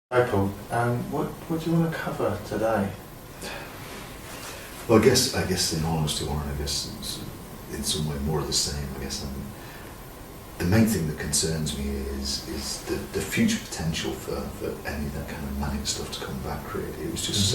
Hi Paul, what do you want to cover today? Well, I guess in all honesty, Warren, I guess it's in some way more of the same. I guess the main thing that concerns me is the future potential for any of that kind of manic stuff to come back. Really, it was just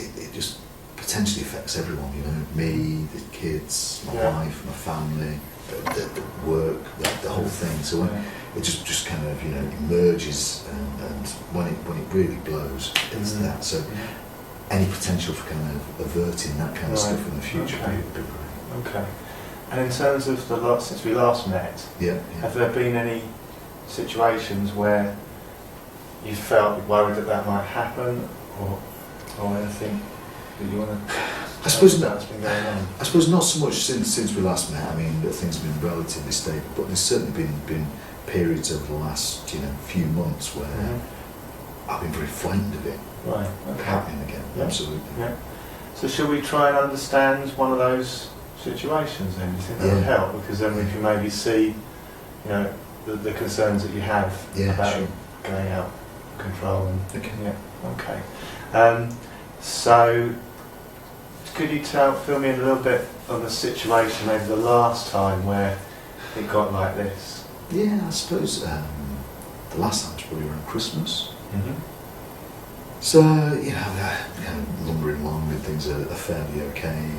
it just potentially affects everyone. You know, me, the kids, my wife, my family, the work, the whole thing. So it just kind of emerges, and when it really blows, it's that. So any potential for kind of averting that kind of stuff in the future would be great. Okay. And in terms of since we last met, have there been any situations where you felt worried that might happen, or anything that you want to? I suppose that's been going on. I suppose not so much since we last met. I mean, things have been relatively stable, but there's certainly been periods over the last few months where I've been very frightened of it happening again. Yeah. Absolutely. Yeah. So should we try and understand one of those situations then? Do you think that would help? Because then we can maybe see, the concerns that you have about going out of control. So could you fill me in a little bit on the situation, maybe the last time where it got like this? Yeah, I suppose the last time was probably around Christmas. So, kind of lumbering along with things are fairly okay,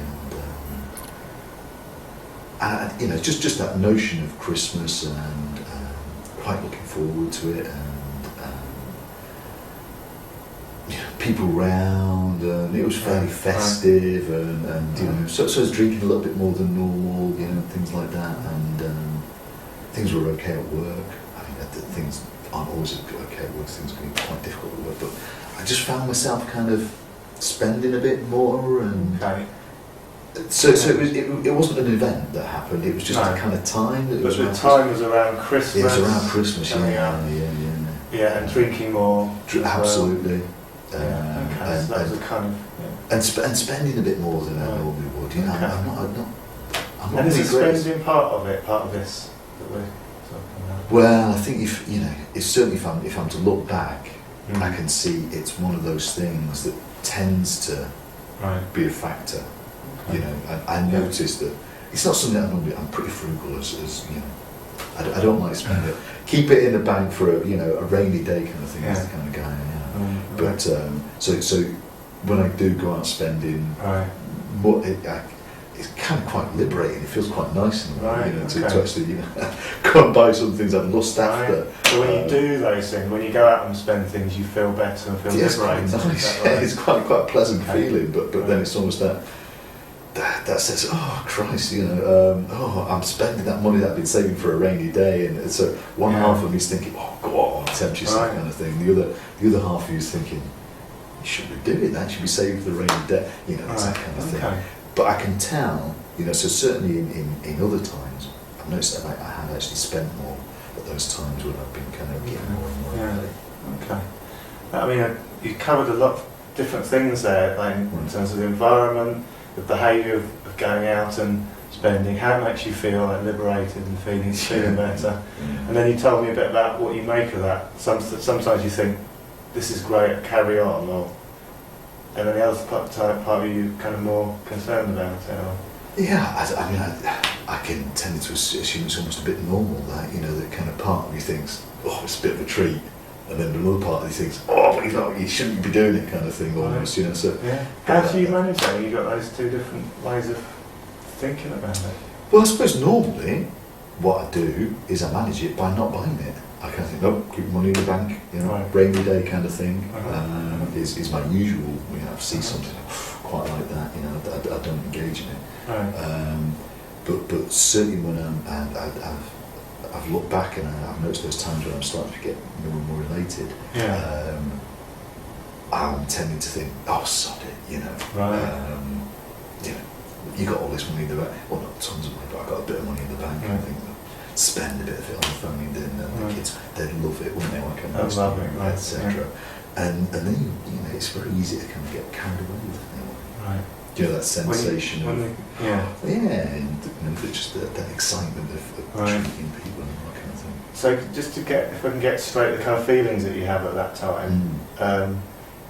and just that notion of Christmas, and quite looking forward to it, and people round, and it was fairly festive, and so I was drinking a little bit more than normal, things like that, and things were okay at work. I mean, things aren't always okay at work, things can be quite difficult at work, but I just found myself kind of spending a bit more, and so it wasn't an event that happened, it was just a kind of time. But the time was around Christmas. It was around Christmas, yeah, and drinking more. Absolutely. So that was a kind of and spending a bit more than I normally would. I'm not and is really great. spending part of this that we're talking about? Well, I think if certainly if I'm to look back, I can see it's one of those things that tends to be a factor. I noticed that it's not something that I'm pretty frugal as I don't like spending it. Keep it in the bank for a rainy day kind of thing. That's the kind of guy I am. But so when I do go out spending, it's kind of quite liberating. It feels quite nice in a way, to actually go and buy some things I've lost after. So when you do those things, when you go out and spend things, you feel better and feel liberated. It's quite nice. It's quite a pleasant feeling. But then it's almost that says, oh Christ, I'm spending that money that I've been saving for a rainy day, and so one half of me is thinking, oh go on, tempt yourself, kind of thing. The other half of you is thinking, you shouldn't be doing that. You should be saving for the rainy day. It's that kind of thing. But I can tell, so certainly in other times, I've noticed that I have actually spent more at those times when I've been kind of getting more and more. Okay. I mean, you covered a lot of different things there, in terms of the environment, the behaviour of going out and spending, how it makes you feel liberated and feeling better. And then you told me a bit about what you make of that. Sometimes you think, this is great, carry on, and then the other part of you kind of more concerned about it. I can tend to assume it's almost a bit normal that, that kind of part of you thinks, oh, it's a bit of a treat. And then another part of you thinks, oh, but you shouldn't be doing it, kind of thing, almost, So how do you manage that? You've got those two different ways of thinking about it. Well, I suppose normally what I do is I manage it by not buying it. I kind of think, nope, keep money in the bank, rainy day kind of thing is my usual. I see something quite like that, I don't engage in it. But certainly when I've looked back and I've noticed those times when I'm starting to get more and more elated. I'm tending to think, oh, sod it, you got all this money in the bank. Well, not tons of money, but I've got a bit of money in the bank. I think spend a bit of it on the family dinner. The kids, they'd love it, wouldn't they? Etc. And then it's very easy to kind of get carried away with it. That sensation and just that excitement of treating people and all that kind of thing. So just to get, if I can get straight the kind of feelings that you have at that time,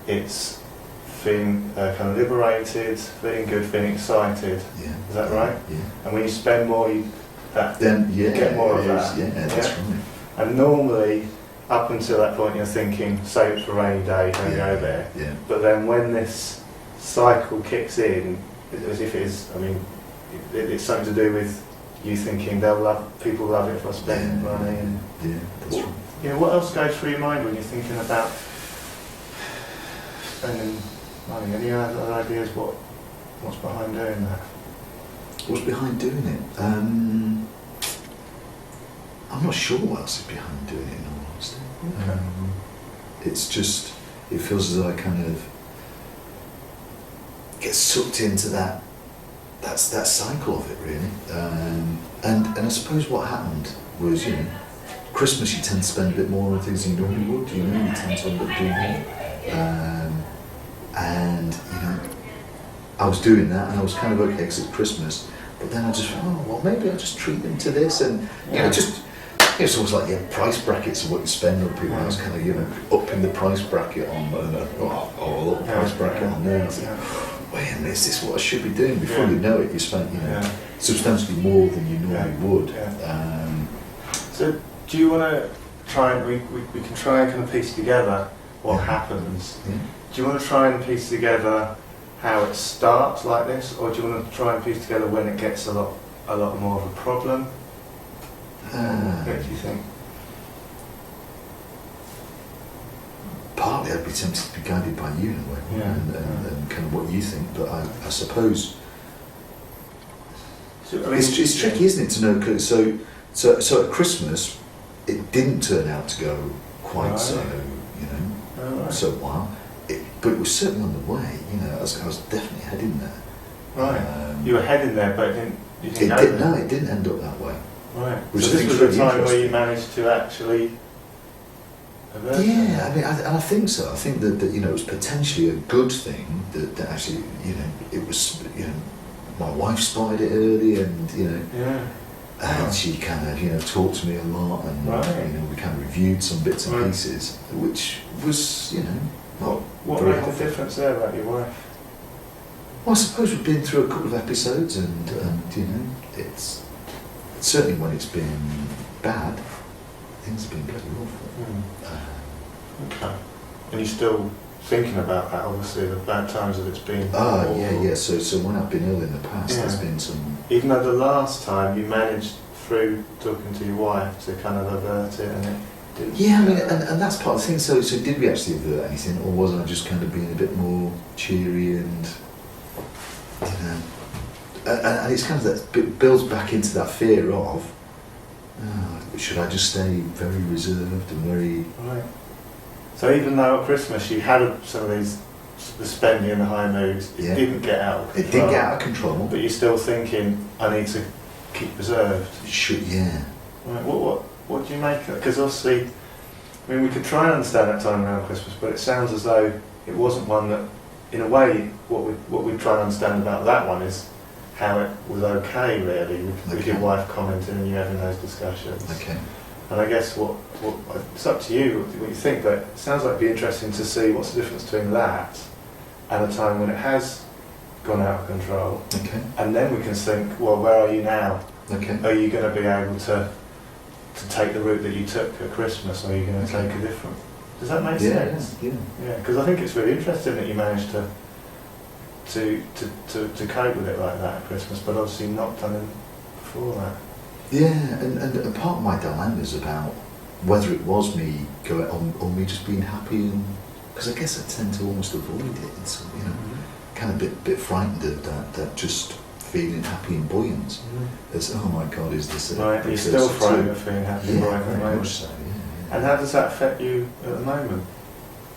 it's feeling kind of liberated, feeling good, feeling excited. Yeah. Is that right? Yeah. And when you spend more, you get more of that. Yeah, that's right. And normally, up until that point, you're thinking, save it for a rainy day, don't go there. Yeah. But then when this cycle kicks in, as if it is, I mean, it's something to do with you thinking people love it if I spend money. And yeah, that's right. Yeah, what else goes through your mind when you're thinking about spending money? Any other ideas what's behind doing that? What's behind doing it? I'm not sure what else is behind doing it, in all honesty. Okay. It's just, it feels as though I kind of get sucked into that cycle of it, really. And I suppose what happened was, Christmas you tend to spend a bit more on things than you normally would, you tend to end up doing more. And, I was doing that and I was kind of okay because it's Christmas, but then I just thought, well, maybe I'll just treat them to this, and, it's almost like price brackets of what you spend on people. I was kind of, upping the price bracket on, price bracket on there. Wait a minute, is this what I should be doing? Before you know it, you spent, substantially more than you normally would. So, do you want to try and we can try and kind of piece together what happens? Yeah. Do you want to try and piece together how it starts like this, or do you want to try and piece together when it gets a lot more of a problem? What do you think? Partly I'd be tempted to be guided by you in a way, and kind of what you think, but I suppose it's tricky, isn't it, to know, cause so at Christmas it didn't turn out to go quite so, so well, but it was certainly on the way, I was definitely heading there. Right. You were heading there, but you didn't go there. No, it didn't end up that way. Right. Which so I think this was really a time where you managed to actually avert that. I think so. I think that it was potentially a good thing that actually, it was, my wife spotted it early, and, and she kind of, talked to me a lot, and, we kind of reviewed some bits and pieces, which was, What made the difference there about your wife? Well, I suppose we've been through a couple of episodes, and it's certainly when it's been bad, things have been bloody awful. Okay. And you're still thinking about that, obviously, the bad times that it's been. Yeah. So when I've been ill in the past, there's been some. Even though the last time you managed through talking to your wife to kind of avert it, and it didn't. Yeah, I mean, and that's part of the thing. So did we actually avert anything, or was I just kind of being a bit more cheery and, and it's kind of that it builds back into that fear of, should I just stay very reserved and very. Right. So even though at Christmas you had some of the spending and the high moods, it didn't get out of control. It didn't get out of control. But you're still thinking, I need to keep reserved. Yeah. Right. What do you make of it? Because obviously, I mean, we could try and understand that time around Christmas, but it sounds as though it wasn't one that, in a way, what we try and understand about that one is how it was okay, really, with your wife commenting and you having those discussions. Okay. And I guess it's up to you what you think, but it sounds like it'd be interesting to see what's the difference between that and a time when it has gone out of control. Okay. And then we can think, well, where are you now? Okay. Are you going to be able to take the route that you took at Christmas, or are you going to take a different? Does that make sense? Yeah. Yeah, because I think it's really interesting that you managed to cope with it like that at Christmas, but obviously not done it before that. Yeah, and part of my dilemma is about whether it was me going or me just being happy, and because I guess I tend to almost avoid it, and so, kind of bit frightened of that just feeling happy and buoyant. As oh my God, is this right? You're still frightened of feeling happy and buoyant at the moment. So, yeah. And how does that affect you at the moment?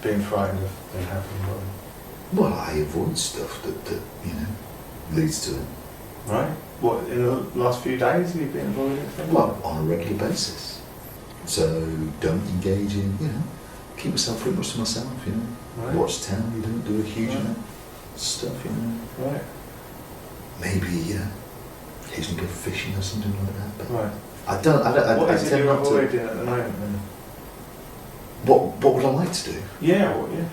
Being frightened of being happy and buoyant. Well, I avoid stuff that leads to it. Right. What, in the last few days have you been avoiding things? Well, on a regular basis. So don't engage in, keep myself pretty much to myself, Right. Watch telly, you don't do a huge amount of stuff, Right. Maybe, occasionally go fishing or something like that. But Right. I don't. What I is it tend you're not to. avoiding at the moment then? What would I like to do? Yeah, well, yeah.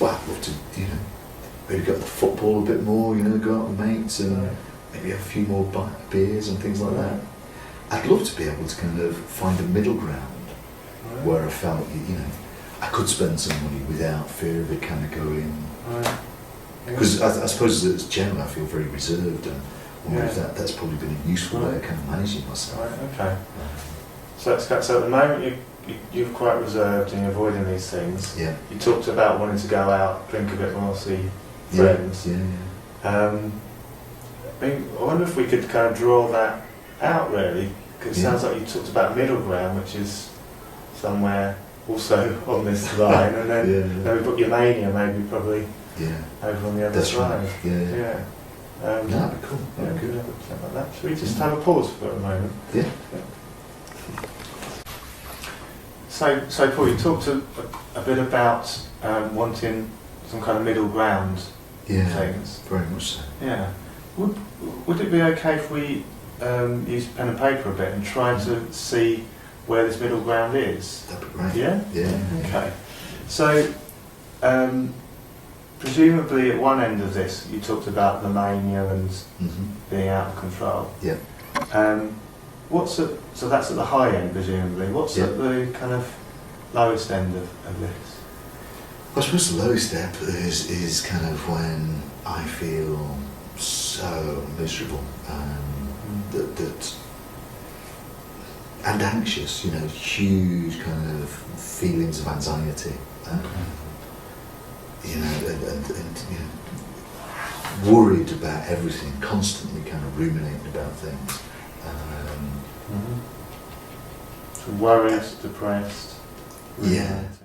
Well, I'd love to, maybe go to the football a bit more, go out with mates and maybe have a few more beers and things like that. I'd love to be able to kind of find a middle ground where I felt, I could spend some money without fear of it kind of going. Because I suppose as general, I feel very reserved, and I wonder if that's probably been a useful way of kind of managing myself. Right, okay. So at the moment you're quite reserved and you're avoiding these things. Yeah. You talked about wanting to go out, drink a bit more, see friends. Yeah. I wonder if we could kind of draw that out really, because it sounds like you talked about middle ground, which is somewhere also on this line, and then maybe put your mania probably over on the other side. Right. Yeah. That'd be cool. That'd be good. Something like that. Should we just have a pause for a moment? Yeah. So Paul, you talked a bit about wanting some kind of middle ground things. Very much so. Yeah. Would it be okay if we use pen and paper a bit and try to see where this middle ground is? That'd be great. Yeah? Yeah. Okay. So, presumably at one end of this, you talked about the mania and being out of control. Yeah. So that's at the high end, presumably. What's at the kind of lowest end of this? I suppose the lowest step is kind of when I feel so miserable and anxious, huge kind of feelings of anxiety, and worried about everything, constantly kind of ruminating about things. So worried, depressed. Yeah.